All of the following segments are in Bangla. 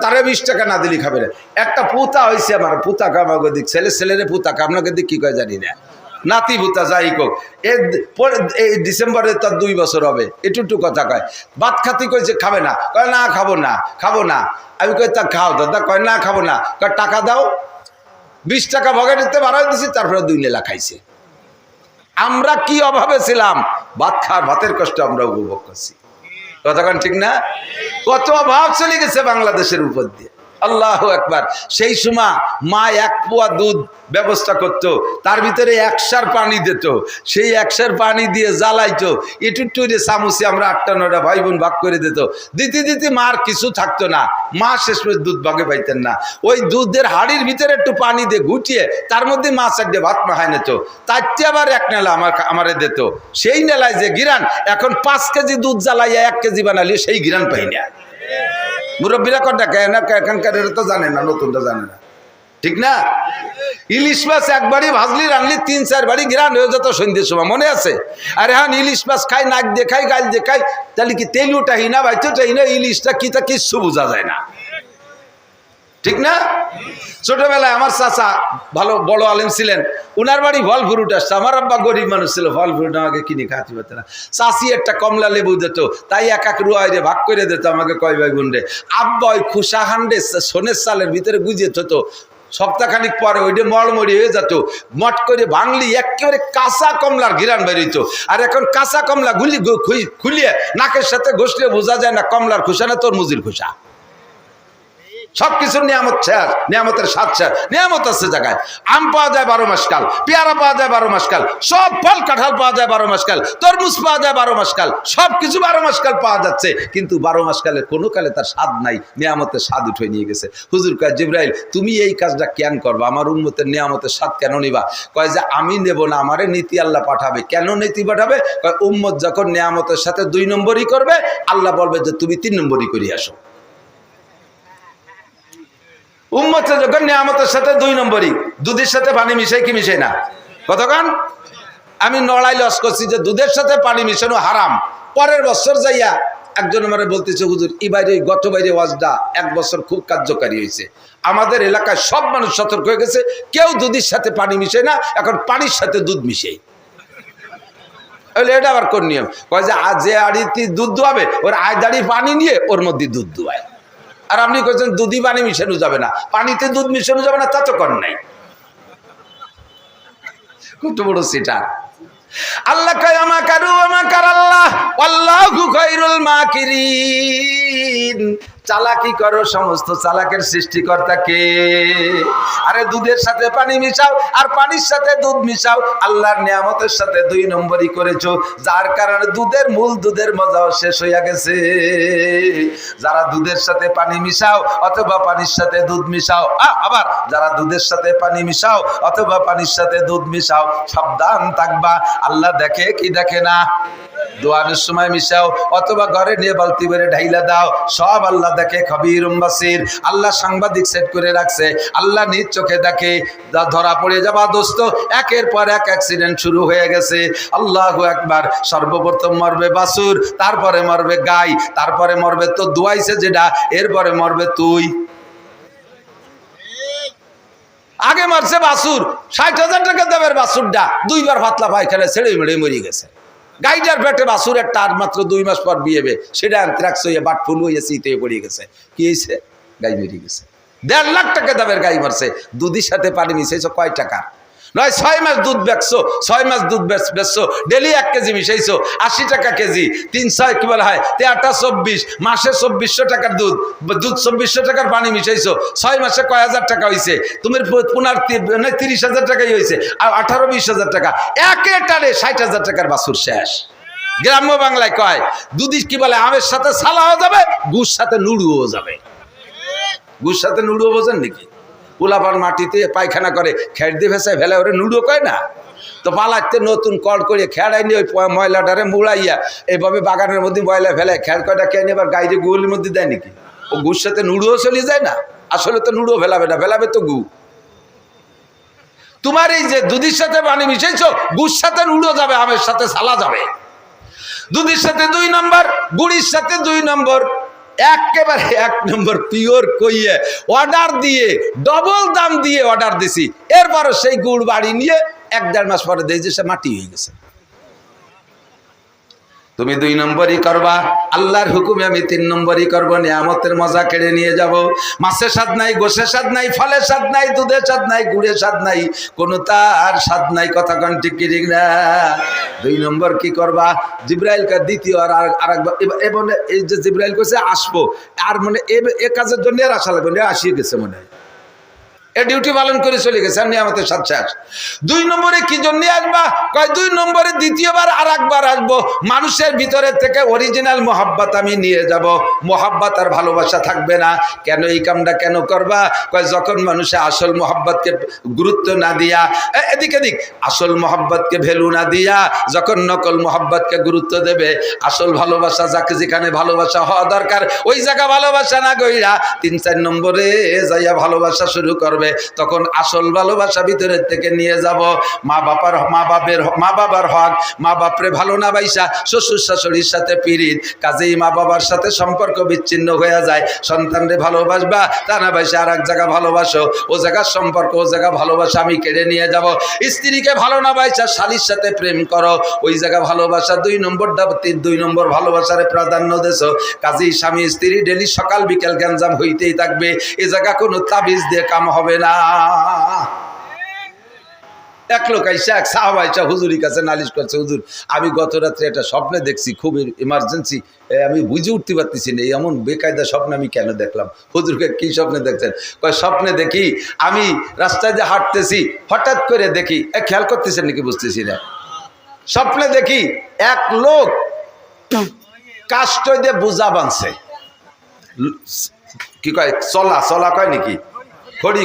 তারে 20 টাকা না দিলে খাবে না। একটা পুতা হয়েছে আমার, পুতা কামাগো দিক ছেলেরে পুতা আপনাকে দিক কি কয় জানি না, নাতি ভুতা যাই হোক। এই ডিসেম্বরে তার 2 বছর হবে। একটু কথা কয়, ভাত খাতি কইছে খাবে না, কয় না খাবো না খাবো না। আমি কই তা খাও দাদা, কয় না খাবো না। কয় টাকা দাও, 20 টাকা ভগাটিতে বাড়াই দিছি, তারপরে 2 লেলা খাইছে। আমরা কি অভাবে ছিলাম, ভাতের কষ্ট আমরা উপভোগ করছি। কথাক্ষণ ঠিক না? কত অভাব চলে গেছে বাংলাদেশের উপর দিয়ে। আল্লাহু আকবার। সেই সময় মা 1 পোয়া দুধ ব্যবস্থা করত, তার ভিতরে 1 সের পানি দিত, সেই 1 সের পানি দিয়ে জ্বালাইতো, একটু চামচে আমরা 8-9টা ভাই বোন ভাগ করে দিত। দিতে মার কিছু থাকতো না, মা শেষ করে দুধ ভাগে পাইতেন না। ওই দুধের হাড়ির ভিতরে একটু পানি দিয়ে ঘুটিয়ে তার মধ্যে মা 4 ভাত মাখায় নিত, তাইতে আবার 1 নেলা আমারে দিত। সেই নেলায় যে গিরান, এখন 5 কেজি দুধ জ্বালাইয়া 1 কেজি বানালি সেই গিরান পাই না। মুরব্বীরা কটা কেন এখানকার তো জানে না, নতুনটা জানে না, ঠিক না? ইলিশ মাছ একবারই ভাজলি রানলি 3-4 বাড়ি গিরান হয়ে যেত সন্ধ্যের সময়, মনে আছে? আর এখন ইলিশ মাছ খাই, নাক দেখাই, গাল দেখাই, তাহলে কি তেলুটাই না বাইতুটাই না, ইলিশটা কি তা কিচ্ছু বোঝা যায় না, ঠিক না? ছোটবেলায় আমার চাচা ভালো বড় আলেম ছিলেন, উনার বাড়ি ফল ফ্রুট আসছে। আমার আব্বা গরিব মানুষ ছিল, ফল ফ্রুট আমাকে কিনে খাওয়াতে পারত না। চাচি একটা কমলা লেবু দিত, তাই 1 রুয়াই রে ভাগ করে দিত আমাকে, কয় ভাই বোন রে। আব্বা ওই খুশা হান্ডে সোনের চালের ভিতরে গুজিয়ে থতো, সপ্তাহখানিক পরে ওইটা মড়মড়ি হয়ে যেত, মট করে ভাঙলি একেবারে কাঁচা কমলার ঘিরান বেরিত। আর এখন কাঁচা কমলা খুলিয়ে নাকের সাথে ঘষলে বোঝা যায় না কমলার খুশা না তরমুজের খুশা। সবকিছুর নিয়ামত শেষ, নিয়ামতের স্বাদ শেষ। নিয়ামত আছে জায়গায়, আম পাওয়া যায় 12 মাস কাল, পেয়ারা পাওয়া যায় 12 মাস কাল, সব ফল কাঁঠাল পাওয়া যায় 12 মাস কাল, তরমুজ পাওয়া যায় 12 মাস কাল, সবকিছু 12 মাস কাল পাওয়া যাচ্ছে। কিন্তু 12 মাস কালে কোনো কালে তার স্বাদ নাই, নিয়ামতের স্বাদ উঠে নিয়ে গেছে। হুজুর কয়, জিবরাইল তুমি এই কাজটা কেন করবা, আমার উম্মতের নিয়ামতের স্বাদ কেন নিবা? কয় যে আমি নেব না, আমারে নীতি আল্লাহ পাঠাবে। কেন নীতি পাঠাবে? কয় উম্মত যখন নিয়ামতের সাথে 2 নম্বরই করবে, আল্লাহ বলবে যে তুমি 3 নম্বরই করে আসো। উম্মতে যখন নিয়ামতের সাথে 2 নম্বরই, দুধের সাথে পানি মিশাই কি মিশাই না? কতক্ষণ আমি নড়াই লস করছি যে দুধের সাথে পানি মিশানো হারাম। পরের বছর যাইয়া একজন আমার বলতেছে, হুজুর এই বাইরে গত বাইরে ওয়াজটা 1 বছর খুব কার্যকারী হয়েছে, আমাদের এলাকায় সব মানুষ সতর্ক হয়ে গেছে, কেউ দুধের সাথে পানি মিশায় না, এখন পানির সাথে দুধ মিশাই। এটা আবার কোন নিয়ম? কয় যে যে আড়িতে দুধ দোয়াবে ওর আয়দাড়ি পানি নিয়ে ওর মধ্যে দুধ দোয়ায়। আর আপনি বলছেন দুধই পানি মিশানো যাবে না, পানিতে দুধ মিশানো যাবে না, তা তো কর নাই। কত বড় সেটা! আল্লাহ কয় আমাকারু আমাকার আল্লাহ আল্লাহু খায়রুল মাকিরিন। চালাকি করো, সমস্ত চালাকের সৃষ্টিকর্তা কে? আরে দুধের সাথে পানি মিশাও আর পানির সাথে দুধ মিশাও, আল্লাহর নিয়ামতের সাথে 2 নম্বরই করেছো, যার কারণে দুধের মূল দুধের মজাও শেষ হইয়া গেছে। যারা দুধের সাথে পানি মিশাও অথবা পানির সাথে দুধ মিশাও, আবার যারা দুধের সাথে পানি মিশাও অথবা পানির সাথে দুধ মিশাও, সাবধান থাকবা, আল্লাহ দেখে কি দেখে না? দোয়ানোর সময় মিশাও অথবা ঘরে নিয়ে বালতি ভরে ঢাইলা দাও, সব আল্লাহ দেখে। খবীরুম বাসীর, আল্লাহ সাংবাদিক সেট করে রাখছে, আল্লাহ নিজ চোখে দেখে। ধরা পড়ে যাবা দোস্ত, একের পর এক অ্যাক্সিডেন্ট শুরু হয়ে গেছে। আল্লাহু আকবার। সর্বপ্রথম মরবে বাছুর, তারপরে মরবে গাই, তারপরে মরবে তো দুয়াইছে যেটা, এরপরে মরবে তুই। আগে মারছে বাছুর, 60,000 টাকা দামের বাছুরটা 2 বার পাতলা পায়খানা ছেড়ে মেড়ে মরে গেছে। গাইটার পেটে বাছুর একটা, আর মাত্র 2 মাস পর বিয়েবে, সেটা অ্যানথ্রাক্স হয়ে বাটফুল হয়ে শীতে পড়ে গেছে। কি হয়েছে? গাই মরে গেছে। 1.5 লাখ টাকা দামের গাই মারছে, দুধের সাথে পানি মিশাইছো কয় টাকা? নয় 6 মাস দুধ বেচছো, 6 মাস দুধ বেচছো, ডেলি 1 কেজি মিশাইছো, 80 টাকা কেজি, 3 কি বলা হয় 3 24, মাসে 2400 টাকার দুধ 2400 টাকার পানি মিশাইছো, 6 মাসে কয় হাজার টাকা হয়েছে? তুমি 30,000 টাকাই হয়েছে, আর 18-20,000 টাকা একে টানে 60,000 টাকার বাছুর শেষ। গ্রাম্য বাংলায় কয় দুধ কি বলে, আমের সাথে সালাও যাবে, গুড় সাথে নুড়ুও যাবে। গুড় সাথে নুড়ুও বোঝেন নাকি? পোলাপান মাটিতে পায়খানা করে, খেড় দিয়ে ভেসায় ফেলে, ওরে নুডো কয় না তো? পালাতে নতুন কল করে খেড়াই নিয়ে ওই ময়লাটারে মুড়াইয়া এইভাবে বাগানের মধ্যে ময়লা ফেলে, খেড় কয়টা কেনে এবার গাইরে গুলির মধ্যে দেয় নাকি? ও গুড় সাথে নুডুও চলে যায় না? আসলে তো নুডুও ফেলাবে না, ফেলাবে তো গু। তোমার এই যে দুধের সাথে পানি মিশাইছো, গুড় সাথে নুডো যাবে, আমের সাথে সালা যাবে। দুধের সাথে 2 নম্বর, গুড়ির সাথে 2 নম্বর, একেবারে 1 নম্বর পিওর কইয়ে অর্ডার দিয়ে ডবল দাম দিয়ে অর্ডার দিছি। এরপরও সেই গুড় বাড়ি নিয়ে 1-1.5 মাস পরে দেখি যে সে মাটি হয়ে গেছে। তুমি 2 নম্বরই করবা, আল্লাহর হুকুমে আমি 3 নম্বরই করবো, নিয়ামতের মজা কেড়ে নিয়ে যাব। মাছের স্বাদ নাই, গোশের স্বাদ নাই, ফলের স্বাদ নাই, দুধের স্বাদ নাই, গুড়ের স্বাদ নাই, কোনো তার স্বাদ নাই। কথা কন ঠিক কি ঠিক না? 2 নম্বর কি করবা? জিব্রাইলকে দ্বিতীয় আর আরেকবার এবং এই যে জিব্রাইল কইছে আসবো, আর মানে এ কাজের জন্য আর আসা লাগবে না, আসিয়ে গেছে মনে হয়, এ ডিউটি পালন করে চলে গেছে। আমি আমাদের সাথে শেষ। 2 নম্বরে কি জন্য আসবা? কয় 2 নম্বরে দ্বিতীয়বার আর একবার আসবো, মানুষের ভিতরে থেকে অরিজিনাল মোহাব্বত আমি নিয়ে যাব, মোহাব্বত আর ভালোবাসা থাকবে না। কেন এই কামটা কেন করবা? কয় যখন মানুষে আসল মোহাব্বতকে গুরুত্ব না দিয়া, এদিক এদিক আসল মোহাব্বতকে ভ্যালু না দিয়া যখন নকল মোহাব্বতকে গুরুত্ব দেবে, আসল ভালোবাসা যাকে যেখানে ভালোবাসা হওয়া দরকার ওই জায়গা ভালোবাসা না গইরা 3-4 নম্বরে যাইয়া ভালোবাসা শুরু করবে, তখন আসল ভালোবাসা ভিতরের থেকে নিয়ে যাব। মা বাবার হক, মা বাপরে ভালো না বাইসা শ্বশুর শাশুড়ির সাথে পিরিত, কাজেই মা বাবার সাথে সম্পর্ক বিচ্ছিন্ন হয়ে যায়। সন্তানরে ভালোবাসবা, তা না বাইসা আর এক জায়গা ভালোবাসো, ও জায়গার সম্পর্ক ও জায়গা ভালোবাসা আমি কেড়ে নিয়ে যাব। স্ত্রীকে ভালো না বাইসা শালীর সাথে প্রেম করো, ওই জায়গা ভালোবাসা 2 নম্বর ভালোবাসারে প্রাধান্য দেছো। কাজেই স্বামী স্ত্রী ডেলি সকাল বিকেল গ্যাঞ্জাম হইতেই থাকবে, এ জায়গা কোনো তাবিজ দিয়ে কাম হবে না। এক লোক আইসা, এক সাহাবা আইসা হুজুরের কাছে নালিশ করছে, হুজুর আমি গত রাত্রে একটা স্বপ্নে দেখছি, খুব ইমার্জেন্সি, আমি বুঝে উঠতে পারতেছি না, এমন বেকায়দা স্বপ্ন আমি কেন দেখলাম। হুজুরকে কি স্বপ্নে দেখছেন? কয় স্বপ্নে দেখি আমি রাস্তায় যে হাঁটতেছি, হঠাৎ করে দেখি, খেয়াল করতেছেন নাকি বুঝতেছি না, স্বপ্নে দেখি এক লোক কাষ্ঠ দিয়ে বোঝা বাঁধছে, কি কয় চলা কয় নাকি,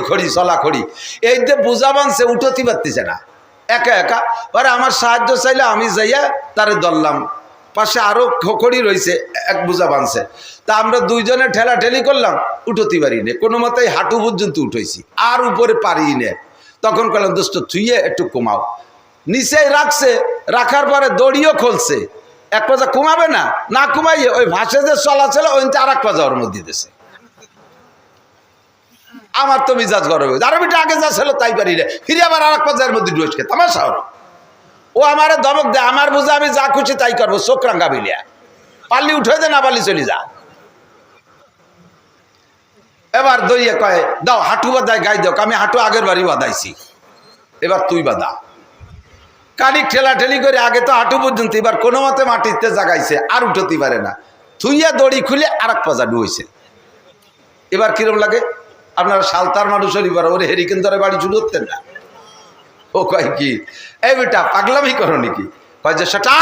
খড়ি চলা খড়ি, এই যে বোঝা বাঁধছে, উঠতে পারতেছে না, একা একা। আর আমার সাহায্য চাইলে আমি যাইয়া তারে ধরলাম, পাশে আরো খড়ি রয়েছে, এক বোঝা বাঁধছে, তা আমরা 2 জনে ঠেলাঠেলি করলাম, উঠতে পারি না, কোনো মতেই হাঁটু পর্যন্ত উঠেছি, আর উপরে পারি না। তখন করলাম দোস্ত থুইয়ে একটু কমাও, নিচে রাখছে, রাখার পরে দড়িও খুলছে, এক পাজা কমাবে না কমাইয়ে ওই ভাসে যে চলাচল ওই আর এক পাজা ওর মধ্যে দিয়েছে। আমার তো মিজাজ গরম হয়েছে, আরো বিটা আগে যা ছিল তাই পারি না, ফিরে আবার আর এক পর্যায়ের মধ্যে ঢুকে তামাশা হলো। ও আমারে ধমক দেয়, আমার বুঝে আমি যা খুশি তাই করবো, চোখ রাঙ্গা বিলিয়া, পারলি উঠে দে, না পারলি চলে যা। এবার দইয়ে কয় দাও হাঁটু বাদায় গাই দাও, আমি হাঁটু আগের বাড়ি বাদাইছি, এবার তুই বাদা। কানিক ঠেলাঠেলি করে আগে তো হাঁটু পর্যন্ত, এবার কোনো মতে মাটিতে জাগাইছে, আর উঠতে পারে না, থুইয়া দড়ি খুলে আর এক পাজা ডুয়েছে। এবার কিরম লাগে? আপনারা সালতার মানুষেরই পারো, ওরে হেরিকেন ধরে বাড়ি শুরু করতেন না। ও কয় কি, এই বেটা পাগলামি করো নাকি? কয় যে সেটা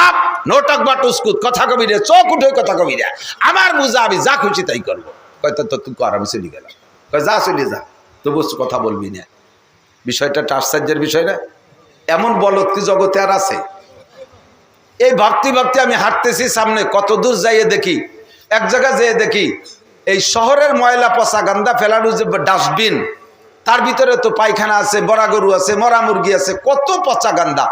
নোটক বা টুসকুত, কথা কবি রে, চোখ উঠে কথা কবি রে, আমার বুঝা আমি যা খুশি তাই করবো। কয় তো তুই কর, আমি চলে গেলাম। কয় যা চলে যা, তো বস্তু কথা বলবি না। বিষয়টা আশ্চর্যের বিষয় না? এমন বলত কি জগতে আর আছে? এই ভাবতে আমি হাঁটতেছি, সামনে কত দূর যাইয়ে দেখি, এক জায়গায় যেয়ে দেখি এই শহরের ময়লা পচা গান্দা ফেলানোর যে ডাস্টবিন, তার ভিতরে তো পায়খানা আছে, বড়া গরু আছে, মরা মুরগি আছে, কত পচা গান্দা,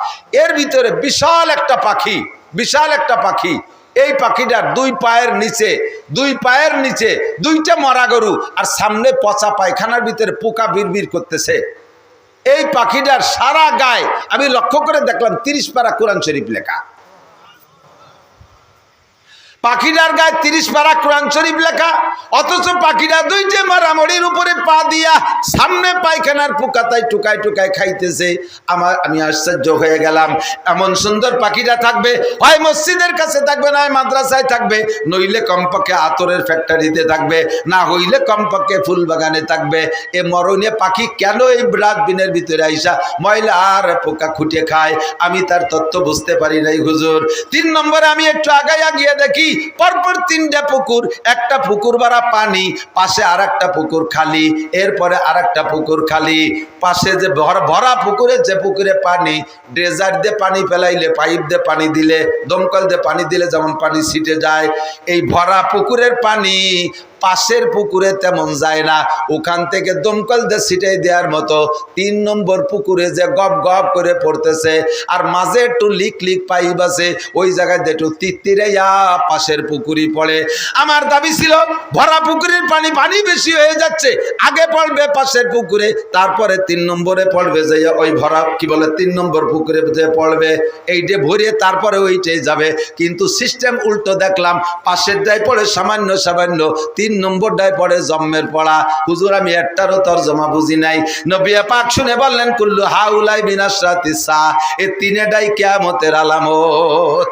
এর ভিতরে বিশাল একটা পাখি, এই পাখিটার 2 পায়ের নিচে 2টা মরা গরু, আর সামনে পচা পায়খানার ভিতরে পোকা বিড়বিড় করতেছে। এই পাখিটার সারা গায়ে আমি লক্ষ্য করে দেখলাম 30 পারা কোরআন শরীফ লেখা। পাখিটার গায়ে 30 পারা কোরআন শরীফ লেখা, অথচ পাখিটা 2টে মারামড়ির উপরে পা দিয়া সামনে পায়খানার পোকাতায় টুকায় খাইতেছে। আমি আশ্চর্য হয়ে গেলাম, এমন সুন্দর পাখিটা থাকবে হয় মসজিদের কাছে থাকবে, না হয় মাদ্রাসায় থাকবে, নইলে কমপক্ষে আতরের ফ্যাক্টরিতে থাকবে, না হইলে কমপক্ষে ফুল বাগানে থাকবে। এ মরণীয় পাখি কেন এই ডাস্টবিনের ভিতরে আইসা ময়লা আর পোকা খুঁটে খায়? আমি তার তথ্য বুঝতে পারি নাই হুজুর। 3 নম্বরে আমি একটু আগাইয়া গিয়ে দেখি পরপর 3টা পুকুর, একটা পুকুর ভরা পানি, পাশে আর একটা পুকুর খালি, এরপরে আর একটা পুকুর খালি, পাশে যে ভরা পুকুরে, যে পুকুরে পানি, ড্রেজার দিয়ে পানি ফেলাইলে, পাইপ দিয়ে পানি দিলে, দমকল দিয়ে পানি দিলে যেমন পানি ছিটে যায়, এই ভরা পুকুরের পানি পাশের পুকুরে তেমন যায় না, ওখান থেকে দমকল দিয়ে ছিটাই দেওয়ার মতো 3 নম্বর পুকুরে যে গপ গপ করে পড়তেছে, আর মাঝে একটু লিক লিক পাইপ আছে, ওই জায়গায় একটু তিত্তিরে পাশের পুকুরি পড়ে। আমার দাবি ছিল ভরা পুকুরের পানি বেশি হয়ে যাচ্ছে, আগে পড়বে পাশের পুকুরে, তারপরে 3 নম্বরে পড়বে যে ওই ভরা কি বলে 3 নম্বর পুকুরে যে পড়বে, এইটে ভরিয়ে তারপরে ওইটাই যাবে। কিন্তু সিস্টেম উল্টো দেখলাম, পাশের ডায় পড়ে সামান্য 3 নম্বর ডায় পড়ে জম্মের পড়া। হুজুর আমি একটারও তরজমা বুঝি নাই। নবী পাক শুনে বললেন কুল্লু হাউলাই বিনাশরাতিস সা, এই 3 ডাই কিয়ামতের আলামত।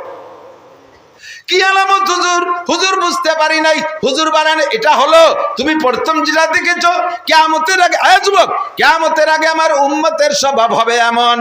কি আলামত হুজুর? হুজুর বুঝতে পারি নাই। হুজুর বলেন এটা হলো তুমি প্রথম যেটা দেখেছো, কিয়ামতের আগে যুবক, কিয়ামতের আগে আমার উম্মতের স্বভাব হবে এমন,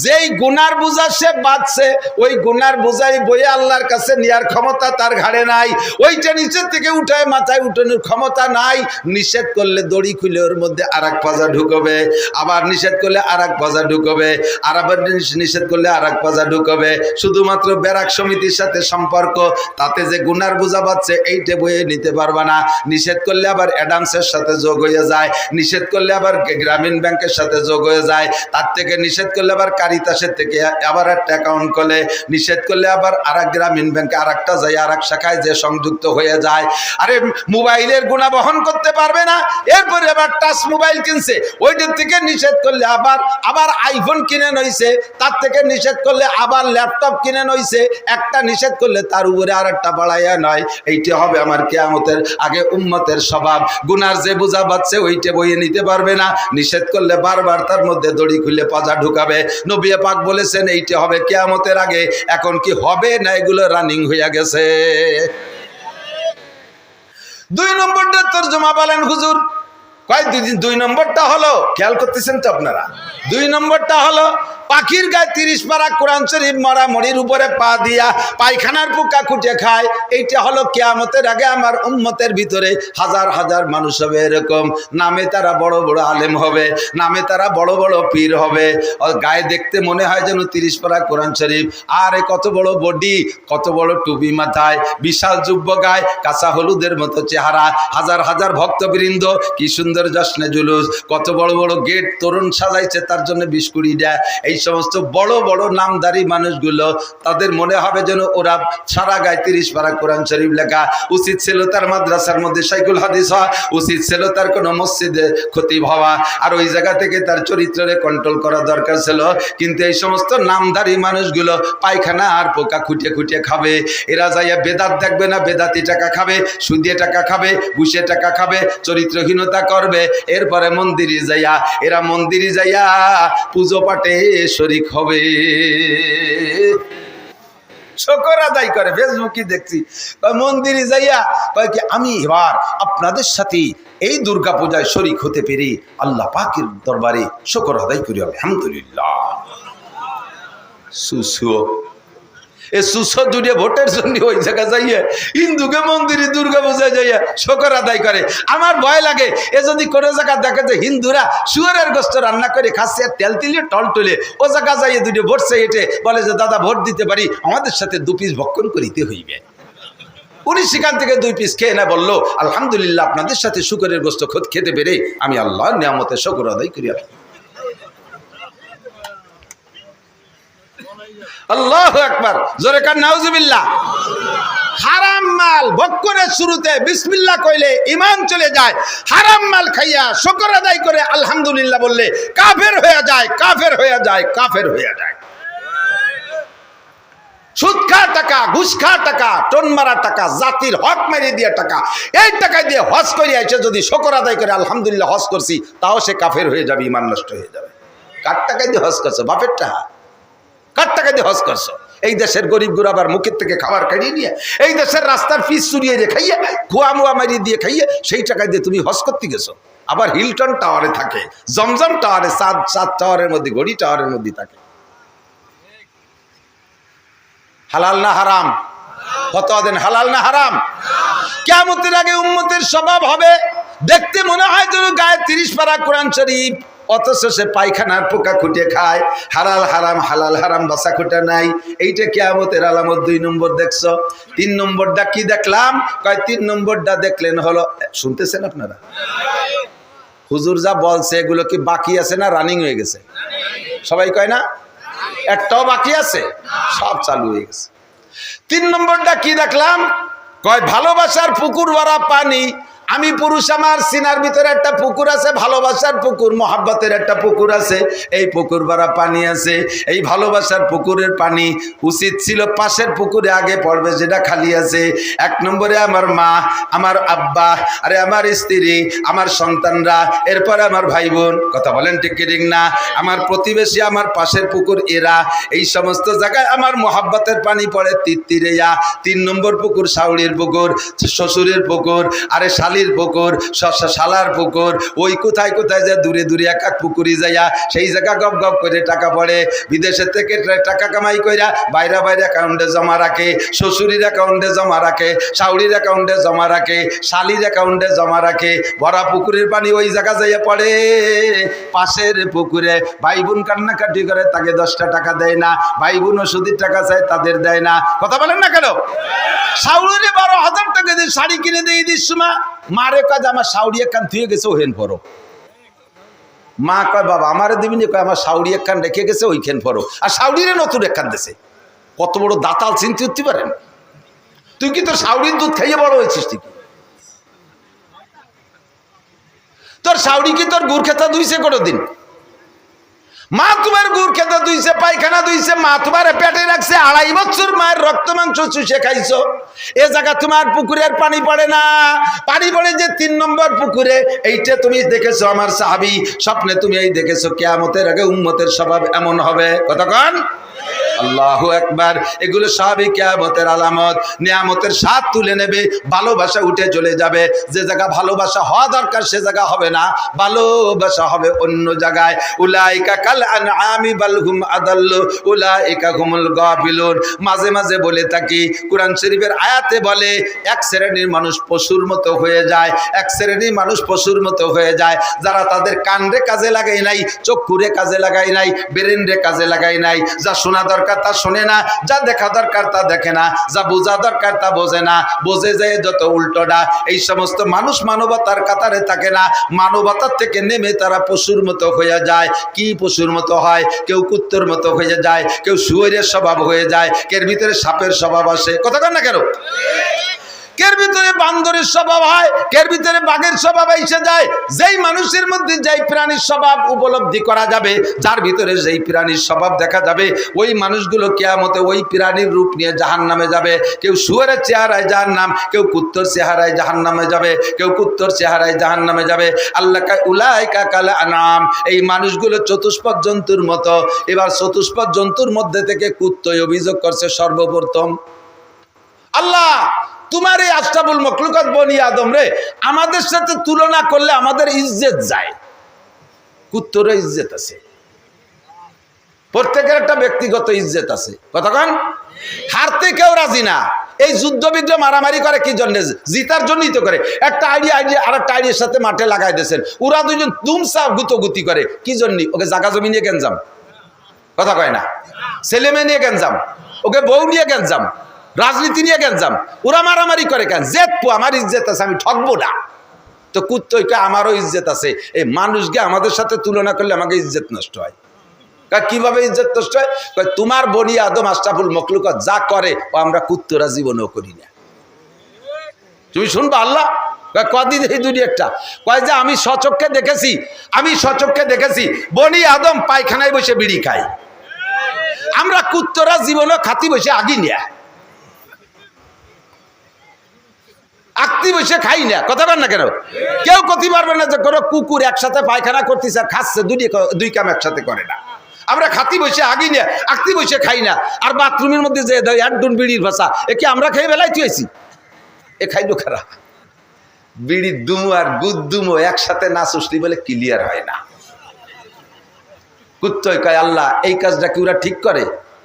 যেই গুনার বোঝা সে বাঁচছে, ওই গুনার বোঝাই বয়ে আল্লাহর কাছে নেওয়ার ক্ষমতা তার ঘাড়ে নাই, ওইটা নিচের থেকে উঠায় মাথায় উঠানোর ক্ষমতা নাই। নিষেধ করলে দড়ি খুলে ওর মধ্যে আরেক পাজা ঢুকবে, আবার নিষেধ করলে আরেক পাজা ঢুকবে, আর আবার নিষেধ করলে আরেক পাজা ঢুকবে। শুধুমাত্র ব্যারাক সমিতির সাথে সম্পর্ক, তাতে যে গুনার বোঝা পাচ্ছে এইটা বয়ে নিতে পারবা না। নিষেধ করলে আবার অ্যাডামসের সাথে যোগ হয়ে যায়, নিষেধ করলে আবার গ্রামীণ ব্যাংকের সাথে যোগ হয়ে যায়, তার থেকে নিষেধ করলে আবার কারিতাসের থেকে আবার একটা অ্যাকাউন্ট করলে, নিষেধ করলে আবার আরেক গ্রামীণ ব্যাংকে আরেকটা যায়, আরেক শাখায় যে সংযুক্ত হয়ে যায়। আরে মোবাইলের গুণা বহন করতে পারবে না, এরপরে আবার টাচ মোবাইল কিনছে, ওইটার থেকে নিষেধ করলে আবার আইফোন কিনে নইছে, তার থেকে নিষেধ করলে আবার ল্যাপটপ কিনে নইছে, একটা নিষেধ করলে তার উপরে আর একটা বাড়াইয়া নয়। এইটা হবে আমার কিয়ামতের আগে উম্মতের স্বভাব। গুনার যে বোঝা বাচ্ছে ওইটা বইয়ে নিতে পারবে না, নিষেধ করলে বারবার তার মধ্যে দড়ি খুলে পাজা ঢুকাবে। নবী পাক বলেছেন এইটা হবে কিয়ামতের আগে। এখন কি হবে না এগুলো রানিং হইয়া গেছে? 2 নম্বরটা তরজমা বলেন হুজুর। কয় 2 নম্বরটা হলো, খেয়াল করতেছেন তো আপনারা, 2 নম্বরটা হলো পাখির গায়ে 30 পারা কোরআন শরীফ মরা মরির উপরে পা দিয়া পায়খানার পোকা খুঁটে খায়। এইটা হলো কিয়ামতের আগে আমার উম্মতের ভিতরে হাজার হাজার মানুষ হবে এরকম, নামে তারা বড় বড় আলেম হবে, নামে তারা বড় বড় পীর হবে, গায়ে দেখতে মনে হয় যেন 30 পারা কোরআন শরীফ, আর কত বড় বডি, কত বড় টুপি মাথায়, বিশাল যুব্য গায়ে, কাঁচা হলুদের মতো চেহারা, হাজার হাজার ভক্তবৃন্দ, কি সুন্দর জশ্নে জুলুস, কত বড় বড় গেট তরুণ সাজাইছে তার জন্য 20-20 দেয়। এই সমস্ত বড় বড় নামদারি মানুষগুলো, তাদের মনে হবে যেন ওরা সারা গায়ে 30 পারা কোরআন শরীফ লেখা। উচিত ছিল তার মাদ্রাসার মধ্যে শাইখুল হাদিস হওয়া, উচিত ছিল তার কোনো মসজিদে খতিব হওয়া, আর ওই জায়গা থেকে তার চরিত্রে কন্ট্রোল করা দরকার ছিল। কিন্তু এই সমস্ত নামদারি মানুষগুলো পায়খানা আর পোকা খুঁটে খুঁটে খাবে। এরা যাইয়া বেদাত দেখবে না, বেদাতি টাকা খাবে, সুদিয়ে টাকা খাবে, ঘুষে টাকা খাবে, চরিত্রহীনতা করবে। এরপরে মন্দিরে যাইয়া, এরা মন্দিরে যাইয়া পুজো পাঠে শরীক হবে, শুকর আদায় করে। ফেসবুকে দেখছি মন্দিরে যাইয়া কয় কি আমি এবার আপনাদের সাথে এই দুর্গা পূজায় শরীক হতে পেরে আল্লাহ পাকের দরবারে শুকর আদায় করি, আলহামদুলিল্লাহ। সুসুও এ সুসো দুটো ভোটের জন্য ওই জায়গা যাইয়া হিন্দুকে মন্দিরে দুর্গা পূজা যাইয়া শুকর আদায় করে। আমার ভয় লাগে এ যদি কোনো জায়গা দেখে যে হিন্দুরা শুয়ারের গোস্ত রান্না করে খাচ্ছে আর তেল তিলে টল টলে, ও জায়গা যাইয়ে দুটো ভোট চাইতে বলে যে দাদা ভোট দিতে পারি, আমাদের সাথে 2 পিস ভক্ষণ করিতে হইবে। উনি সেখান থেকে 2 পিস খেয়ে না বললো আলহামদুলিল্লাহ আপনাদের সাথে শুকরের গোস্ত খেতে পেরে আমি আল্লাহর নিয়ামতের শুকর আদায় করি। আল্লাহু আকবার, জোরে কান নাউজুবিল্লাহ। হারাম মাল ভক্ষণের শুরুতে বিসমিল্লাহ কইলে ঈমান চলে যায়। হারাম মাল খাইয়া শুকর আদায় করে আলহামদুলিল্লাহ বললে কাফের হয়ে যায়, কাফের হয়ে যায়, কাফের হয়ে যায়। সুদ খা টাকা, ঘুষ খা টাকা, টোন মারা টাকা, জাতির হক মেরে দিয়ে টাকা, এই টাকা দিয়ে হজ করে এসে যদি শুকর আদায় করে আলহামদুলিল্লাহ হজ করছি, তাও সে কাফের হয়ে যাবে, ঈমান নষ্ট হয়ে যাবে। কার টাকা দিয়ে হজ করছো? বাপের টাকা। কার টাকা দিয়ে হজ করছো? এই দেশের গরিব গুরাবার মুখের থেকে খাবার কাটিয়ে নিয়ে, এই দেশের রাস্তার ফিস চুরিয়ে দিয়ে খাইয়ে, খোয়া মুয়া মারিয়ে দিয়ে খাইয়ে, সেই টাকা দিয়ে তুমি হজ করতে গেছো। আবার হিলটন টাওয়ারে থাকে, জমজম টাওয়ারে, সাত টাওয়ারের মধ্যে, ঘড়ি টাওয়ারের মধ্যে থাকে। হালাল না হারাম? কত দেন হালাল না হারাম? কিয়ামতের আগে উম্মতের স্বভাব হবে দেখতে মনে হয় যেন গায়ে 30 পারা কোরআন শরীফ, অথচ সে পায়খানার পোকা খুঁটে খায়, হালাল হারাম হালাল হারাম বাসা খুঁটা নাই। এইটা কিয়ামতের আলামত। 2 নম্বর দেখছো। 3 নম্বরটা কি দেখলাম? কয় 3 নম্বরটা দেখলেন হলো, শুনতেছেন আপনারা? হুজুর যা বলছে এগুলো কি বাকি আছে না রানিং হয়ে গেছে? সবাই কয় না একটাও বাকি আছে, সব চালু হয়ে গেছে। 3 নম্বরটা কি দেখলাম? কয় ভালোবাসার পুকুর ভরা পানি। আমি পুরুষ, আমার সিনার ভিতরে একটা পুকুর আছে, ভালোবাসার পুকুর, মহাব্বতের একটা পুকুর আছে, এই পুকুর ভরা পানি আছে। এই ভালোবাসার পুকুরের পানি উচিত ছিল পাশের পুকুরে আগে পড়বে, যেটা খালি আছে। 1 নম্বরে আমার মা, আমার আব্বা, আরে আমার স্ত্রী, আমার সন্তানরা, এরপরে আমার ভাই বোন। কথা বলেন ঠিক কি ঠিক না? আমার প্রতিবেশী, আমার পাশের পুকুর, এরা। এই সমস্ত জায়গায় আমার মহাব্বতের পানি পড়ে তিত্তিরেয়া। 3 নম্বর পুকুর শাওড়ির পুকুর, শ্বশুরের পুকুর, আরে শালির পুকুর, শালার পুকুর। ওই কোথায় কোথায় যে দূরে দূরে এক এক পুকুরি যাইয়া সেই জায়গা গপ গপ করে টাকা পড়ে। বিদেশের থেকে টাকা কামাই কইরা বাইরে বাইরে অ্যাকাউন্টে জমা রাখে, শ্বশুরির অ্যাকাউন্টে জমা রাখে, শাওড়ির অ্যাকাউন্টে জমা রাখে, শালির অ্যাকাউন্টে জমা রাখে। ভরা পুকুরের পানি ওই জায়গা যাইয়া পড়ে পাশের পুকুরে। ভাই বোন কান্নাকাটি করে, তাকে 10টা টাকা দেয় না। ভাই বোন ওষুধের টাকা চায়, তাদের দেয় না। কথা বলেন না কেন? শাওড়িরে 12,000 টাকা দিয়ে শাড়ি কিনে দিয়ে দিস মা। মারে কাজ আমার শাওড়ি একখান থুয়ে গেছে, ওহেন পড়ো। মা কয় বাবা আমারে দিবি না? কয় আমার শাওড়ি একখান রেখে গেছে, ওইখান পড়ো। আর শাওড়িরে নতুন একখান দেশে। কত বড় দাতাল চিন্তা করতে পারেন? তুই কি তোর শাওড়ির দুধ খাইয়ে বড় হয়েছিস? তুই কি তোর শাওড়ি কি তোর গুড় খেতা ধুইছে কোনোদিন? মা তোমার গুড় খেতে ধুইছে, পায়খানা ধুইছে, মা তোমার পেটে রাখছে। 2.5 বছর মায়ের রক্ত মাংস চুষে খাইছো। এ জায়গা তোমার পুকুরের পানি পড়ে না, পানি পড়ে যে 3 নম্বর পুকুরে। এইটা তুমি দেখেছো আমার সাহাবী, স্বপ্নে তুমি এই দেখেছো কিয়ামতের আগে উম্মতের স্বভাব এমন হবে। কতক্ষণ? আল্লাহু আকবার। এগুলো সবই কিয়ামতের আলামত। নিয়ামতের স্বাদ তুলে নেবে, ভালোবাসা উঠে চলে যাবে। যে জায়গা ভালোবাসা হওয়া দরকার সে জায়গা হবে না, ভালোবাসা হবে অন্য জায়গায়। উলাইকা কাল আনআমি বাল হুম আদাল্লু উলাইকা হুমুল গাফিলুন। মাঝে মাঝে বলে থাকি, কোরআন শরীফের আয়াতে বলে 1 শ্রেণীর মানুষ পশুর মতো হয়ে যায়, 1 শ্রেণীর মানুষ পশুর মতো হয়ে যায়, যারা তাদের কান রে কাজে লাগাই নাই, চক্ষুরে কাজে লাগাই নাই, ব্রেন রে কাজে লাগাই নাই। যা শোনা দরকার তা শোনে না, যা দেখা দরকার তা দেখে না, যা বোঝা দরকার তা বোঝে না, বোঝে যায় যত উল্টোটা। এই সমস্ত মানুষ মানবতার কাতারে থাকে না, মানবতার থেকে নেমে তারা পশুর মতো হয়ে যায়। কি পশুর মতো হয়? কেউ কুত্তর মতো হয়ে যায়, কেউ শুয়োরের স্বভাব হয়ে যায়, কের ভিতরে সাপের স্বভাব আসে। কথা কন না কেন? কের ভিতরে বান্দরের স্বভাব হয়, কের ভিতরে বাঘের স্বভাব এসে যায়। যেই মানুষের মধ্যে যেই প্রাণীর স্বভাব উপলব্ধি করা যাবে, যার ভিতরে যেই প্রাণীর স্বভাব দেখা যাবে, ওই মানুষগুলো কিয়ামতে ওই প্রাণীর রূপ নিয়ে জাহান্নামে যাবে। কেউ শুয়োরের চেহারায় জাহান্নাম, কেউ কুত্তর চেহারায় জাহান্নামে যাবে, কেউ কুত্তর চেহারায় জাহান্নামে যাবে। আল্লাহ উলাইকা কাল আনআম। এই মানুষগুলো চতুষ্পদ জন্তুর মতো। এবার চতুষ্পদ জন্তুর মধ্যে থেকে কুত্তই অভিযোগ করছে সর্বপ্রথম, আল্লাহ তোমার এই আশরাফুল মখলুকাত বনি আদম রে আমাদের সাথে তুলনা করলে আমাদের ইজ্জত যায়। কুত্তরও ইজ্জত আছে, প্রত্যেকের একটা ব্যক্তিগত ইজ্জত আছে। কতক্ষণ? হারতে কেউ রাজি না। এই যুদ্ধ বিগ্রহ মারামারি করে কি জন্য? জিতার জন্যই তো করে। একটা আইডিয়া আর একটা আইডিয়ার সাথে মাঠে লাগাই দিয়েছেন, ওরা দুজন দুমসা গুতোগুতি করে কি জন্য? ওকে জাগা জমি নিয়ে গেঞ্জাম, কথা কয় না, ছেলে মেয়ে নিয়ে গেঞ্জাম, ওকে বউ নিয়ে গেঞ্জাম, রাজনীতি নিয়ে গেঞ্জাম। ওরা মারামারি করে কেন? জেতপু আমার ইজ্জত আছে, আমি ঠকবো না। তো কুত্তইকে আমারও ইজ্জত আছে। এই মানুষকে আমাদের সাথে তুলনা করলে আমাকে ইজ্জত নষ্ট হয়। কিভাবে ইজ্জত নষ্ট হয়? তোমার বনি আদম আশরাফুল মখলুকাত যা করে ও আমরা কুত্তরা জীবনেও করি না। তুমি শুনবা আল্লাহ কদিন এই দুনিয়াটা কয় যে আমি সচক্ষে দেখেছি, আমি সচক্ষে দেখেছি বনি আদম পায়খানায় বসে বিড়ি খায়। আমরা কুত্তরা জীবনেও খাতি বসে আগি নিয়া আকতি বসে খাই না। কথা বল না কেন? কেউ করতে পারবে না যে কোনো কুকুর একসাথে পায়খানা করতেছে আর খাচ্ছে, দুই কাম একসাথে করে না। আমরা খাতি বসে আগি না, আকতি বসে খাই না। আর বাথরুমের মধ্যে যে একডুন বিড়ির ভাষা একে আমরা খেয়ে বেলায় তুইছি, এ খাইলো খারাপ। বিড়ির দুমো আর গুদ দুমো একসাথে না চুষলি বলে ক্লিয়ার হয় না। কুত্তই কয় আল্লাহ এই কাজটা কি ওরা ঠিক করে?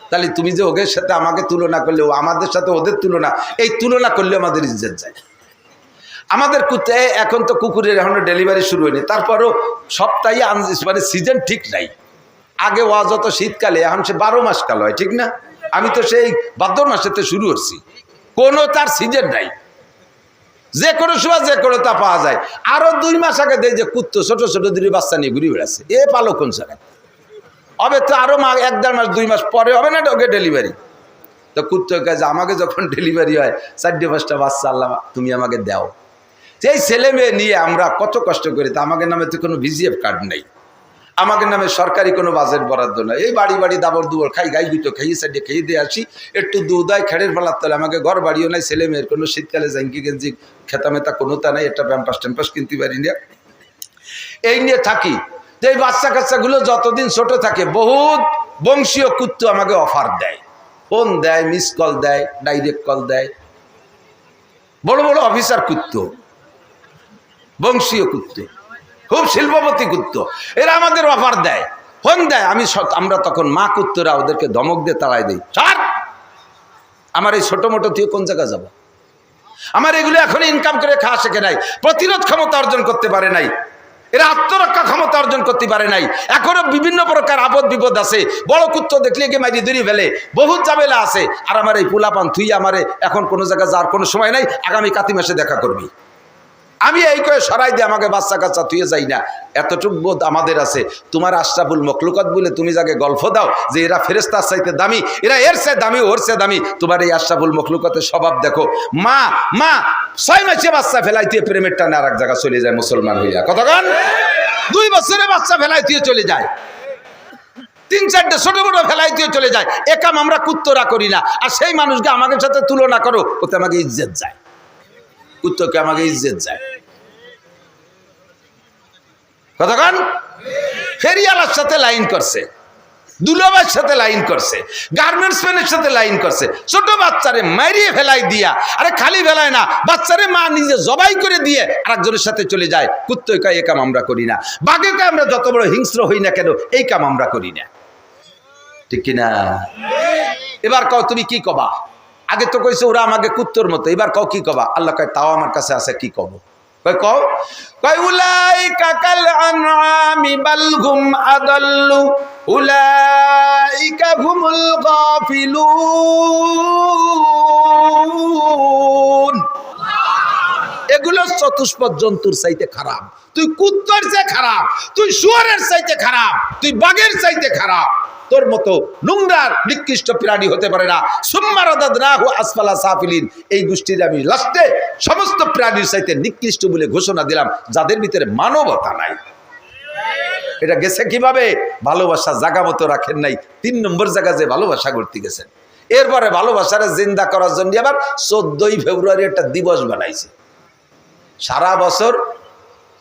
তাহলে তুমি যে ওদের সাথে আমাকে তুলনা করলে, ও আমাদের সাথে ওদের তুলনা, এই তুলনা করলে আমাদের ইজ্জত যায়। আমাদের কুত্তে এখন তো কুকুরের এখনো ডেলিভারি শুরু হয়নি, তারপরও সপ্তাহে মানে সিজন ঠিক নাই। আগে ওয়াজ হতো শীতকালে, এখন সে 12 মাস কাল হয়, ঠিক না? আমি তো সেই ভাদ্র মাসেতে শুরু করছি, কোনো তার সিজন নাই, যে কোনো সময় যে কোনো তা পাওয়া যায়। আরো 2 মাস আগে দেয় যে কুত্তো ছোট ছোট 2 বাচ্চা নিয়ে ঘুরে বেড়াচ্ছে, এ পালো কোন জায়গায় হবে? তো আরো 1-1.5 মাস 2 মাস পরে হবে না ওকে ডেলিভারি। তো কুত্তো কাজে আমাকে যখন ডেলিভারি হয় 4-5টা বাচ্চা, আল্লাহ তুমি আমাকে দাও। এই ছেলে মেয়ে নিয়ে আমরা কত কষ্ট করি, তা আমাদের নামে তো কোনো ভিজিএফ কার্ড নেই, আমাদের নামে সরকারি কোনো বাজেট বরাদ্দ নয়। এই বাড়ি বাড়ি দাবর দুবর খাই, গাই দুটো খেয়ে সাইডে খেয়ে দিয়ে আসি, একটু দুধ হয় খেড়ের ফেলার তলে, আমাকে ঘর বাড়িও নাই, ছেলে মেয়ের কোনো শীতকালে জাঙ্কি গেঞ্জি খেতা মেতা কোনো তা নাই, একটা প্যাম্পাস ট্যাম্পাস কিনতে পারি না, এই নিয়ে থাকি। তো এই বাচ্চা কাচ্চাগুলো যতদিন ছোট থাকে বহুত বংশীয় কুত্তো আমাকে অফার দেয়, ফোন দেয়, মিস কল দেয়, ডাইরেক্ট কল দেয়, বড় বড় অফিসার কুত্তো, বংশীয় কুত্তো, খুব শিল্পপতি কুত্তো, এরা আমাদের অফার দেয়, ফোন দেয়। আমরা তখন মা কুত্তরা ওদেরকে ধমক দিয়ে তাড়াই দিই, ছাড়, আমার এই ছোট মোটো তুই কোন জায়গায় যাবো? আমার এগুলো এখন ইনকাম করে খাওয়া শেখে নাই, প্রতিরোধ ক্ষমতা অর্জন করতে পারে নাই, এরা আত্মরক্ষা ক্ষমতা অর্জন করতে পারে নাই, এখনো বিভিন্ন প্রকার আপদ বিপদ আছে, বড় কুত্তো দেখলে গিয়ে মারি ধরি ফেলে, বহুত ঝামেলা আছে। আর আমার এই পোলাপান তুই আমারে এখন কোনো জায়গায় যাওয়ার কোনো সময় নাই, আগামী কাতি মাসে দেখা করবি, আমি এই কয়ে সরাই দিয়ে আমাকে বাচ্চা কাচ্চা তুই যাই না, এতটুক বোধ আমাদের আছে। তোমার আশরাফুল মখলুকাত বলে তুমি যাকে গল্প দাও যে এরা ফেরেশতার চাইতে দামি, এরা এর চেয়ে দামি, ওর চেয়ে দামি, তোমার এই আশরাফুল মখলুকাতের স্বভাব দেখো। মা 6 মাসে বাচ্চা ফেলাই দিয়ে প্রেমের টানে আর এক জায়গা চলে যায় মুসলমান হইয়া, কতক্ষণ 2 বছরে বাচ্চা ফেলাই দিয়ে চলে যায়, 3-4টে ছোট বড় ফেলাই দিয়ে চলে যায়, এ কাম আমরা কুত্তরা করি না। আর সেই মানুষকে আমাদের সাথে তুলনা করো, ওতে আমাকে ইজ্জত যায়, কুত্তকে আমাকে ইজ্জত যায়, কতক্ষণ ফেরিয়ালার সাথে লাইন করছে, দুলাভাইয়ের সাথে লাইন করছে, গার্মেন্টস ম্যানের সাথে লাইন করছে, ছোট বাচ্চারে মারিয়ে ফেলাই দিয়া, আরে খালি ফেলায় না, বাচ্চারে মা নিজে জবাই করে দিয়ে আরেকজনের সাথে চলে যায়। কুত্তই কয় এই কাম আমরা করি না, বাঘে কয় আমরা যত বড় হিংস্র হই না কেন এই কাম আমরা করি না, ঠিক কিনা? এবার কও তুমি কি কবা? আগে তো কইছে ওরা আমাকে কুত্তর মতো, এবার কও কি কবা? আল্লাহ কয় তাও আমার কাছে আছে, কি কব? কয় উলাইকা কাল আনআমি বাল হুম আদাল্লু উলাইকা হুমুল গাফিলুন। এগুলো চতুষ্পদ জন্তুর চাইতে খারাপ, তুই কুত্তর চেয়ে খারাপ, তুই শুয়োরের চাইতে খারাপ, তুই বাঘের চাইতে খারাপ, তোর মতো নোংরার নিকৃষ্ট প্রাণী হতে পারে না। সুম্মা রাদাদনাহু আসফালা সাফিলিন, এই গোষ্ঠীর আমি লাস্টে সমস্ত প্রাণীর চাইতে নিকৃষ্ট বলে ঘোষণা দিলাম, যাদের ভিতরে মানবতা নাই। এটা গেছে কিভাবে? ভালোবাসা জায়গা মতো রাখেন নাই, 3 নম্বর জায়গা যে ভালোবাসা করতে গেছেন। এরপরে ভালোবাসারে জিন্দা করার জন্য আবার 14ই ফেব্রুয়ারি একটা দিবস বানাইছে, সারা বছর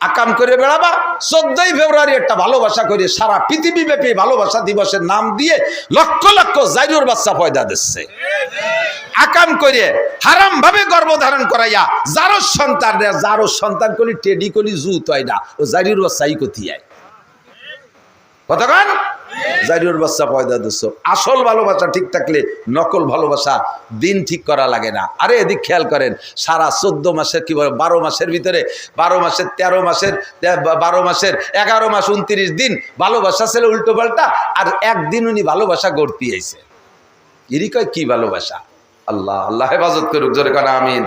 আকাম করে বেড়াবা, 14ই ফেব্রুয়ারি একটা ভালোবাসা করে সারা পৃথিবী ব্যাপী ভালোবাসা দিবসের নাম দিয়ে লক্ষ লক্ষ জাইরুর বাচ্চা পয়দা দিচ্ছে, আকাম করে হারাম ভাবে গর্ভধারণ করাইয়া যারো সন্তান কলি টেডি কলি জুত হয় না, ও জাইরুর বাচ্চাই কোথায় কতক্ষণ জাইরুর বাচ্চা পয়দা দিচ্ছ। আসল ভালোবাসা ঠিক থাকলে নকল ভালোবাসা দিন ঠিক করা লাগে না। আরে এদিক খেয়াল করেন, সারা 14 মাসের কি বলে 12 মাসের ভিতরে 12 মাসের 13 মাসের 12 মাসের 11 মাস 29 দিন ভালোবাসা ছিল উল্টো পাল্টা, আর একদিন উনি ভালোবাসা গড়তে আইছে, এরই কয় কি ভালোবাসা? আল্লাহ আল্লাহ হেফাজত করুক, জোরে কানা আমিন।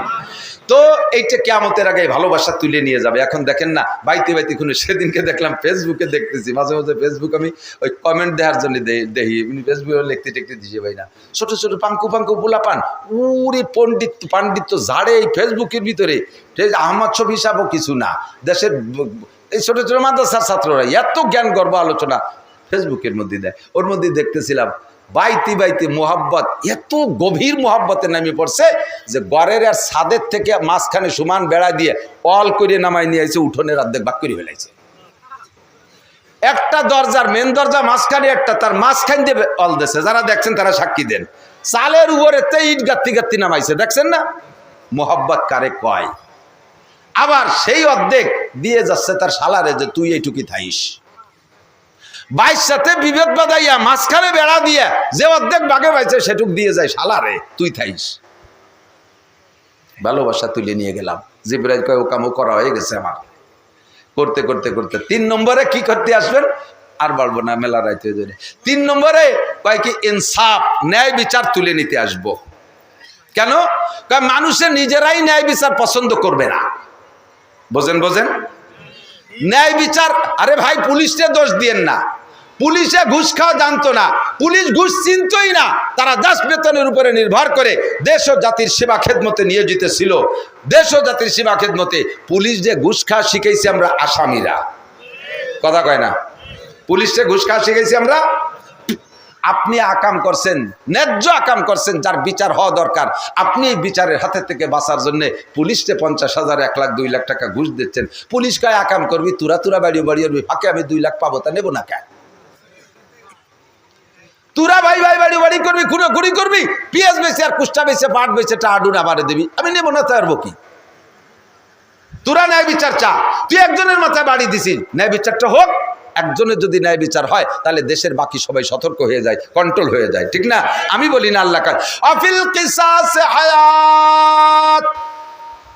তো এইটা কিয়ামতের আগে ভালোবাসা তুলে নিয়ে যাবে। এখন দেখেন না বাইতে বাইতে কোনো, সেদিনকে দেখলাম ফেসবুকে দেখতেছি, মাঝে মাঝে ফেসবুক আমি ওই কমেন্ট দেওয়ার জন্য দেখি, ফেসবুকে লিখতে টেকতে দিছে ভাই না, ছোট ছোট পাঙ্কু পোলা পান, উরে পাণ্ডিত্য ঝাড়ে এই ফেসবুকের ভিতরে, আহমদ শফি সাহেবও কিছু না, দেশের এই ছোট ছোট মাদ্রাসার ছাত্ররা এত জ্ঞান গর্ব আলোচনা ফেসবুকের মধ্যে দেয়। ওর মধ্যে দেখতেছিলাম বাইতে বাইতে মোহাব্বত, এত গভীর মোহাব্বতে নামে পড়ছে যে গড়ের আর ছাদের থেকে মাঝখানে সমান বেড়া দিয়ে অল করে নামাই নিয়ে এসে উঠোনের অর্ধেক ভাগ করে ফেলাইছে। একটা দরজার মেন দরজা মাঝখানে একটা, তার মাঝখান দিয়ে অল দিয়েছে, যারা দেখছেন তারা সাক্ষী দেন, চালের উপরে ইট গাত্তি গাত্তি নামাইছে, দেখছেন না? মোহাব্বত কারে কয়? আবার সেই অর্ধেক দিয়ে যাচ্ছে তার শালারে যে তুই এইটুকি থাইস, বাইর সাথে বিভেদ বাদাইয়া মাঝখানে বেড়া দিয়ে যে অর্ধেক বাগে পাইছে সেটুক দিয়ে যায় শালারে তুই থাইস। ভালোবাসা তুলে নিয়ে গেলাম। জিবরাইল কয় ও কামও করা হয়ে গেছে আমার। করতে করতে করতে 3 নম্বরে কি করতে আসবেন, আর বলবো না, মেলা রাইতে ধরে। 3 নম্বরে কয় কি ইনসাফ, ন্যায় বিচার তুলে নিতে আসবো। কেন? কারণ মানুষের নিজেরাই ন্যায় বিচার পছন্দ করবে না। বোঝেন বোঝেন ন্যায় বিচার। আরে ভাই, পুলিশকে দোষ দিয়েন না, পুলিশে ঘুষ খাওয়া জানতো না, পুলিশ ঘুষ চিনতই না, তারা দাস বেতনের উপরে নির্ভর করে দেশ ও জাতির সেবা খেদমতে নিয়োজিত ছিল। দেশ ও জাতির সেবা খেদমতে পুলিশ যে ঘুষ খাওয়া শিখেছি আমরা আসামিরা, কথা কয় না, পুলিশে ঘুষ খাওয়া শিখেছি আমরা। আপনি আকাম করছেন, ন্যায্য আকাম করছেন, যার বিচার হওয়া দরকার, আপনি এই বিচারের হাতে থেকে বাঁচার জন্য পুলিশকে 50,000, 1 লাখ, 2 লাখ টাকা ঘুষ দিচ্ছেন। পুলিশ কয় আকাম করবি, তুরা বাড়িয়ে বাড়িয়ে ফাঁকে আমি 2 লাখ পাবো, তা নেবো না কেন? তুরা ভাই বাড়ি করবি, খুঁড়ি করবি, পেঁয়াজ বেছে আর কুষ্টা বেছে, পাট বেছে, টাডুন আমারে দিবি, আমি নেবো না, তো আরবো কি? তোরা ন্যায় বিচার চা, তুই একজনের মাথায় বাড়ি দিছিস, ন্যায় বিচারটা হোক। একজনের যদি ন্যায় বিচার হয় তাহলে দেশের বাকি সবাই সতর্ক হয়ে যায়, কন্ট্রোল হয়ে যায়, ঠিক না? আমি বলি না আল্লাহ কাজ আফিল কিসাস হায়াত,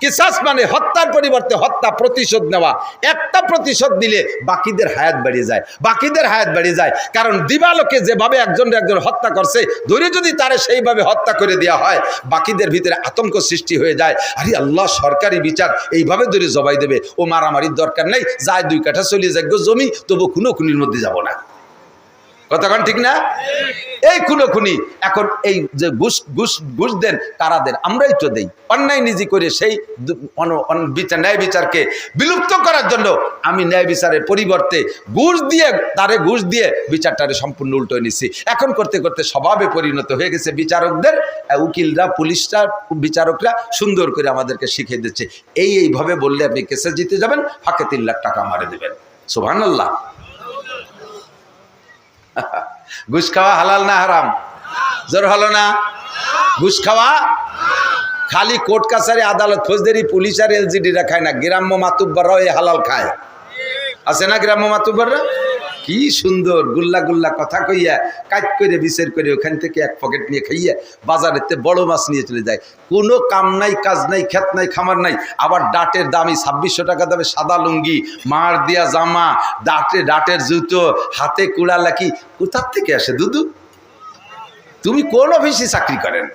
কিসাস মানে হত্যার পরিবর্তে হত্যা, প্রতিশোধ নেওয়া। একটা প্রতিশোধ দিলে বাকিদের হায়াত বেড়ে যায়, বাকিদের হায়াত বেড়ে যায়। কারণ দিবালোকে যেভাবে একজন হত্যা করছে, ধরে যদি তারে সেইভাবে হত্যা করে দেওয়া হয়, বাকিদের ভিতরে আতঙ্ক সৃষ্টি হয়ে যায়। আরে আল্লাহ, সরকারি বিচার এইভাবে ধরে জবাই দেবে, ও মারামারির দরকার নেই, যায় 2 কাঠা চলিয়ে যাক জমি, তবু খুনোখুনির মধ্যে যাব না। কতক্ষণ ঠিক না? এই খুনোখুনি এখন এই যে ঘুষ দেন, কারা দেন? আমরাই তো দেই। অন্যায় নিজে করে সেই ন্যায় বিচারকে বিলুপ্ত করার জন্য আমি ন্যায় বিচারের পরিবর্তে ঘুষ দিয়ে বিচারটারে সম্পূর্ণ উল্টো নিচ্ছি। এখন করতে করতে স্বভাবে পরিণত হয়ে গেছে। বিচারকদের, উকিলরা, পুলিশরা, বিচারকরা সুন্দর করে আমাদেরকে শিখিয়ে দিচ্ছে, এইভাবে বললে আপনি কেসে জিতে যাবেন, ফাঁকে 3 লাখ টাকা মারে দেবেন। সুবহানাল্লাহ। ঘুষ খাওয়া হালাল না হারাম? জোর হলো না? ঘুষ খাওয়া খালি কোর্ট কাছারি, আদালত, ফৌজদারি, পুলিশ আর এলজিডিরা খায় না, গ্রাম্য মাতুব্বাররাও এই হালাল খায়। আছে না গ্রাম্য মাতুব্বাররা? কি সুন্দর গুল্লা কথা কইয়া, কাজ করে বিচার করে ওখান থেকে 1 পকেট নিয়ে খাইয়া বাজারেতে বড় মাছ নিয়ে চলে যায়। কোনো কাম নাই, কাজ নাই, ক্ষেত নাই, খামার নাই। আবার ডাটের দামি 2600 টাকা দামে সাদা লুঙ্গি, মার দিয়া জামা, ডাটের জুতো, হাতে কুড়া লাকি, কোথার থেকে আসে? দুদু, তুমি কোন অফিসে চাকরি করেন?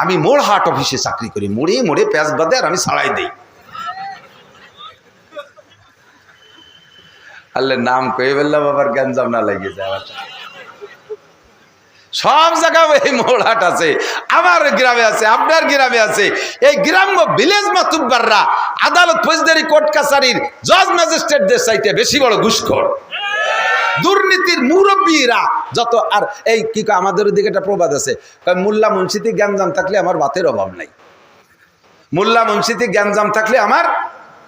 আমি মোড়হাট অফিসে চাকরি করি, মোড়ে প্যাঁচ বাঁধে আর আমি ছাড়াই দেই। আল্লাহ নাম কয়ে বললাম, আবার গ্যাঞ্জাম না লেগে যায়। সব জায়গায় এই মোড়হাট আছে, আমার গ্রামে আছে, আপনার গ্রামে আছে। এই গ্রাম্য ভিলেজ মাতুব্বাররা আদালত, ফৌজদারি, কোর্ট কাছারির জজ ম্যাজিস্ট্রেটদের চাইতে বেশি বড় ঘুষখোর। দুর্নীতির মুরব্বীরা যত। আর এই কি আমাদের দিকে একটা প্রবাদ আছে, মোল্লা মুন্সিতে গ্যাঞ্জাম থাকলে আমার ভাতের অভাব নাই। মোল্লা মুন্সিতে গ্যাঞ্জাম থাকলে আমার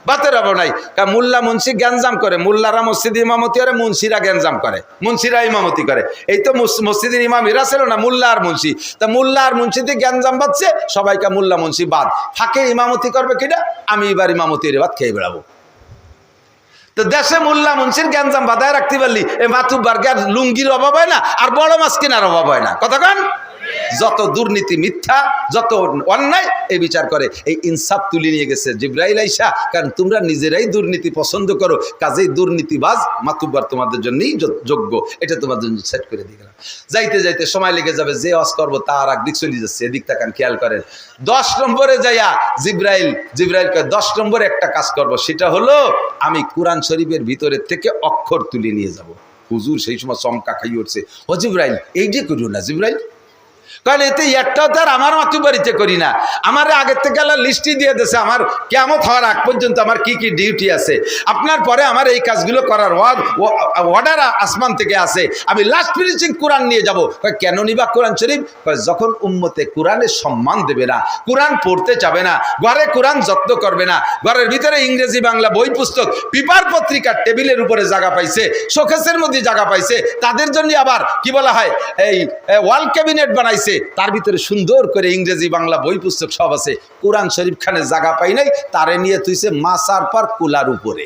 ভাতের অভাব নাই। কারণ মোল্লা মুন্সি গ্যাঞ্জাম করে, মোল্লারা মসজিদ ইমামতি করে, মুন্সিরা গ্যাঞ্জাম করে, মুন্সিরা ইমামতি করে। এই তো মসজিদের ইমাম এরা ছিল না, মোল্লা আর মুন্সি। তা মোল্লা আর মুন্সিতে গ্যাঞ্জাম বাঁধছে, সবাইকে মোল্লা মুন্সি বাদ। ফাঁকে ইমামতি করবে কিনা? আমি এবার ইমামতির বাদ খেয়ে বেড়াবো। তো দেশে মোল্লা মুন্সির গ্যাঞ্জাম বাধায় রাখতে পারলি, এই মাতুব্বারকে লুঙ্গির অভাব হয় না, আর বড় মাছ কেনার অভাব হয় না। কতক্ষণ যত দুর্নীতি, মিথ্যা, যত অন্যায় এই বিচার করে। এই ইনসাফ তুলে নিয়ে গেছে জিবরাইল আইসা। কারণ তোমরা নিজেরাই দুর্নীতি পছন্দ করো, কাজেই দুর্নীতিবাজ মাতুব্বার তোমাদের জন্যই যোগ্য। এটা তোমাদের জন্য সেট করে দিয়ে গেলাম। যাইতে যাইতে সময় লেগে যাবে, যে ওয়াজ করবো তার একদিক চলে যাচ্ছে, এদিক তাকান, খেয়াল করেন। 10 নম্বরে যাইয়া জিবরাইল 10 নম্বরে একটা কাজ করব, সেটা হলো আমি কোরআন শরীফের ভিতরের থেকে অক্ষর তুলে নিয়ে যাব। হুজুর সেই সময় চমকা খাই উঠছে, ও জিবরাইল এই যে করিও না জিবরাইল, কারণ এতে একটাও তার আমার মাতুব্বাড়িতে করি না। আমার আগের থেকে আল্লাহ লিস্টই দিয়ে দিয়েছে, আমার কিয়ামত হওয়ার আগ পর্যন্ত আমার কি কি ডিউটি আছে। আপনার পরে আমার এই কাজগুলো করার অর্ডার আসমান থেকে আছে। আমি লাস্ট ফিনিশিং কোরআন নিয়ে যাব। কেন নিবা কোরআন শরীফ? যখন উম্মতে কোরআনের সম্মান দেবে না, কোরআন পড়তে যাবে না, ঘরে কোরআন যত্ন করবে না, ঘরের ভিতরে ইংরেজি বাংলা বই পুস্তক, পেপার পত্রিকার টেবিলের উপরে জায়গা পাইছে, শোকেসের মধ্যে জায়গা পাইছে, তাদের জন্য আবার কি বলা হয়, এই ওয়াল ক্যাবিনেট বানাইছে, তার ভিতরে সুন্দর করে ইংরেজি বাংলা বই পুস্তক সব আছে। কোরআন শরীফ খানে জায়গা পাই নাই, তারে নিয়ে তুইছে মাসার পর কুলার উপরে।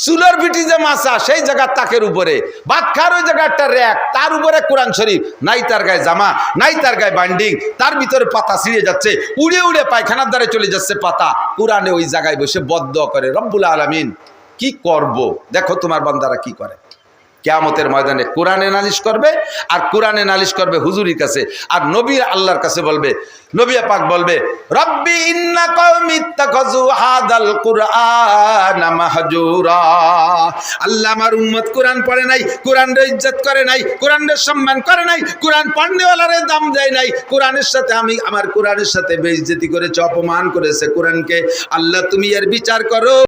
চুলোর পিঠি যে মাছা সেই জায়গার তাকের উপরে, ভাত খাওয়ার ওই জায়গা একটা র্যাক, তার উপরে কোরআন শরীফ, নাই তার গায়ে জামা, নাই তার গায়ে বাইন্ডিং, তার ভিতরে পাতা ছিঁড়ে যাচ্ছে, উড়ে উড়ে পায়খানার দ্বারে চলে যাচ্ছে পাতা, কোরআনে ওই জায়গায় বসে বদদোয়া করে। রব্বুল আলামিন কি করব, দেখো তোমার বান্দারা কি করে। কিয়ামতের ময়দানে কোরআনে নালিশ করবে, আর কোরআনে নালিশ করবে হুজুরির কাছে, আর নবী আল্লাহর কাছে বলবে, নবী পাক বলবে, রব্বি ইন্না কওমি ইত্তাখাযু হাদাল কুরআনা মাহজুরা। আল্লাহ আমার উম্মত কোরআন পড়ে নাই, কোরআনের ইজ্জত করে নাই, কোরআনের সম্মান করে নাই, কোরআন পড়নেওয়ালারে দাম দেয় নাই, কোরআনের সাথে আমার কোরআনের সাথে বেইজ্জতি করেছে, অপমান করেছে কোরআনকে। আল্লাহ তুমি এর বিচার করো।